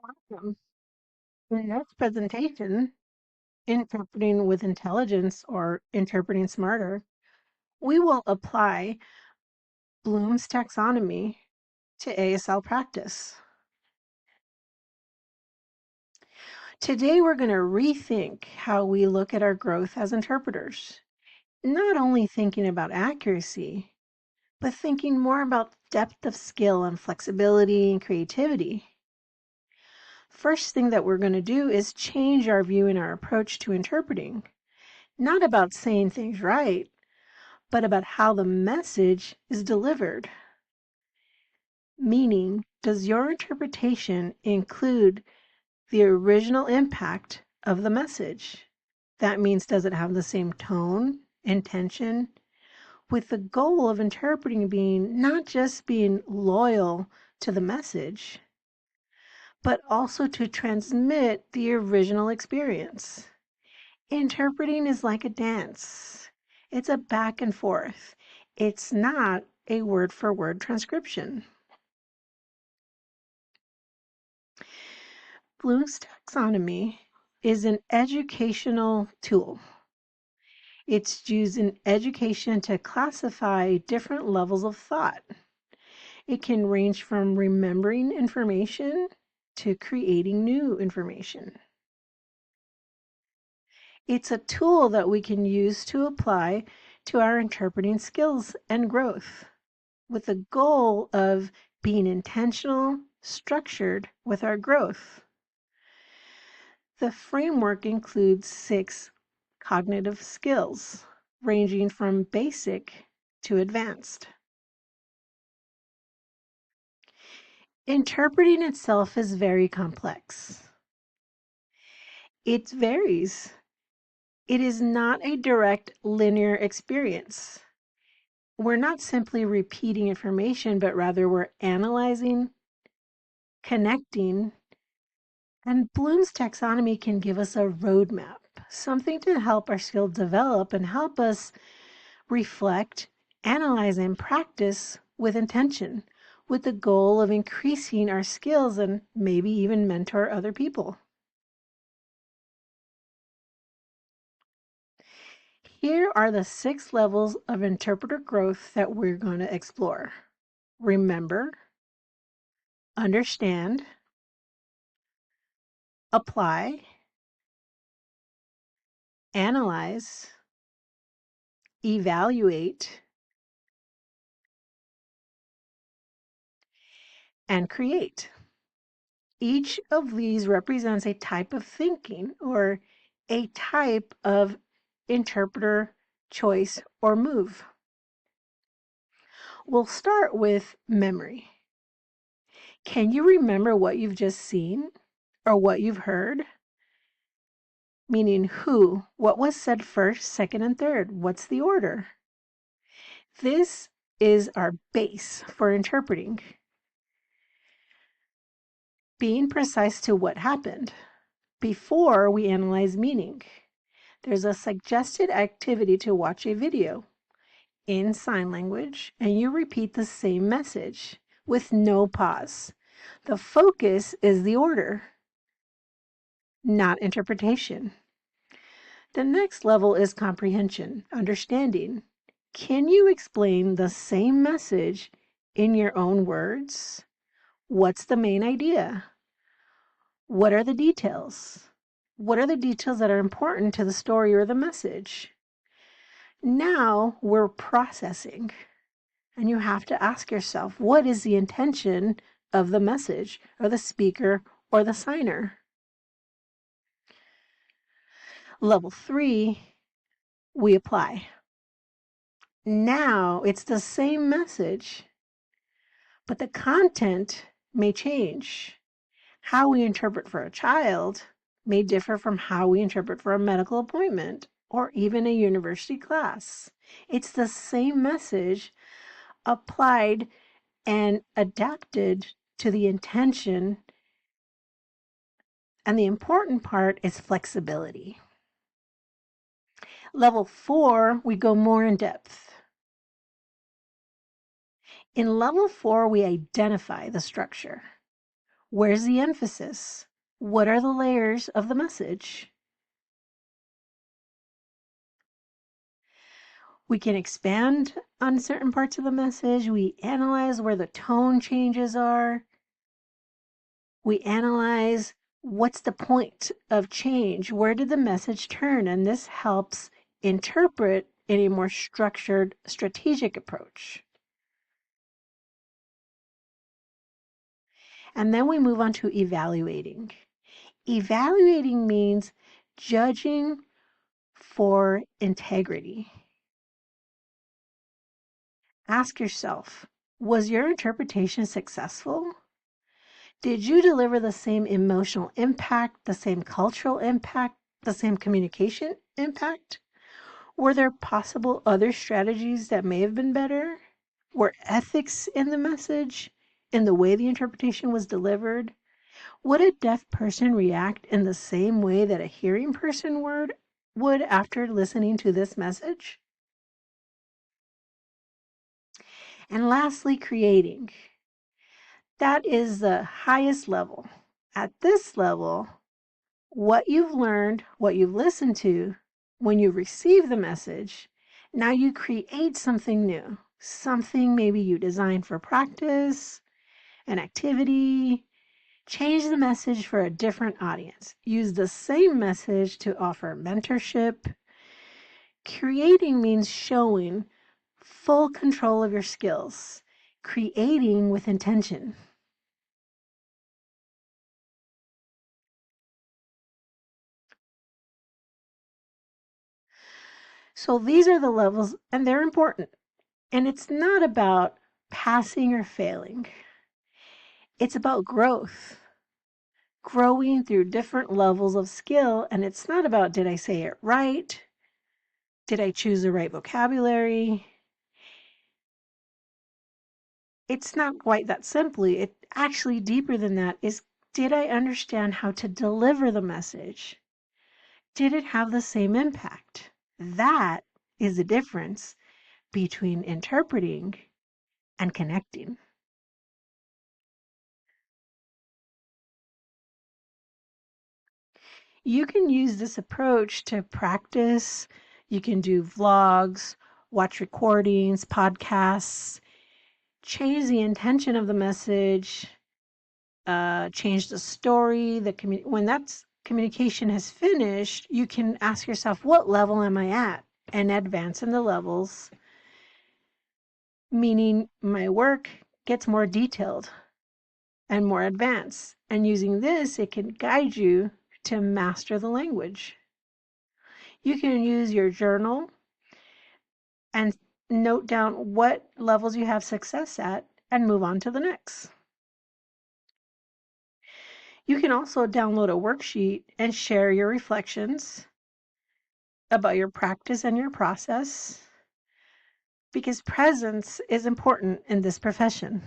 Welcome. In this presentation, Interpreting with Intelligence or Interpreting Smarter, we will apply Bloom's taxonomy to ASL practice. Today, we're going to rethink how we look at our growth as interpreters, not only thinking about accuracy, but thinking more about depth of skill and flexibility and creativity. First thing that we're going to do is change our view and our approach to interpreting, not about saying things right, but about how the message is delivered. Meaning, does your interpretation include the original impact of the message? That means, does it have the same tone, intention, with the goal of interpreting being not just being loyal to the message, but also to transmit the original experience. Interpreting is like a dance. It's a back and forth. It's not a word-for-word transcription. Bloom's taxonomy is an educational tool. It's used in education to classify different levels of thought. It can range from remembering information to creating new information. It's a tool that we can use to apply to our interpreting skills and growth, with the goal of being intentional, structured with our growth. The framework includes 6 cognitive skills, ranging from basic to advanced. Interpreting itself is very complex. It varies. It is not a direct linear experience. We're not simply repeating information, but rather we're analyzing, connecting, and Bloom's taxonomy can give us a roadmap, something to help our skill develop and help us reflect, analyze, and practice with intention, with the goal of increasing our skills and maybe even mentor other people. Here are the 6 levels of interpreter growth that we're going to explore. Remember, understand, apply, analyze, evaluate, and create. Each of these represents a type of thinking or a type of interpreter choice or move. We'll start with memory. Can you remember what you've just seen or what you've heard? Meaning who, what was said first, second, and third? What's the order? This is our base for interpreting. Being precise to what happened before we analyze meaning. There's a suggested activity to watch a video in sign language, and you repeat the same message with no pause. The focus is the order, not interpretation. The next level is comprehension, understanding. Can you explain the same message in your own words? What's the main idea? What are the details? What are the details that are important to the story or the message? Now we're processing, and you have to ask yourself, what is the intention of the message or the speaker or the signer? Level 3, we apply. Now it's the same message, but the content may change. How we interpret for a child may differ from how we interpret for a medical appointment or even a university class. It's the same message applied and adapted to the intention, and the important part is flexibility. Level 4, we go more in depth. In level 4, we identify the structure. Where's the emphasis? What are the layers of the message? We can expand on certain parts of the message. We analyze where the tone changes are. We analyze what's the point of change? Where did the message turn? And this helps interpret in a more structured, strategic approach. And then we move on to evaluating. Evaluating means judging for integrity. Ask yourself, was your interpretation successful? Did you deliver the same emotional impact, the same cultural impact, the same communication impact? Were there possible other strategies that may have been better? Were ethics in the message, in the way the interpretation was delivered? Would a deaf person react in the same way that a hearing person would after listening to this message? And lastly, creating. That is the highest level. At this level, what you've learned, what you've listened to, when you receive the message, now you create something new. Something maybe you designed for practice, an activity. Change the message for a different audience. Use the same message to offer mentorship. Creating means showing full control of your skills, creating with intention. So these are the levels, and they're important. And it's not about passing or failing. It's about growth, growing through different levels of skill. And it's not about, did I say it right? Did I choose the right vocabulary? It's not quite that simply. It actually deeper than that is, did I understand how to deliver the message? Did it have the same impact? That is the difference between interpreting and connecting. You can use this approach to practice. You can do vlogs, watch recordings, podcasts, change the intention of the message, change the story. When that communication has finished, you can ask yourself, what level am I at? And advance in the levels, meaning my work gets more detailed and more advanced. And using this, it can guide you to master the language. You can use your journal and note down what levels you have success at and move on to the next. You can also download a worksheet and share your reflections about your practice and your process, because presence is important in this profession.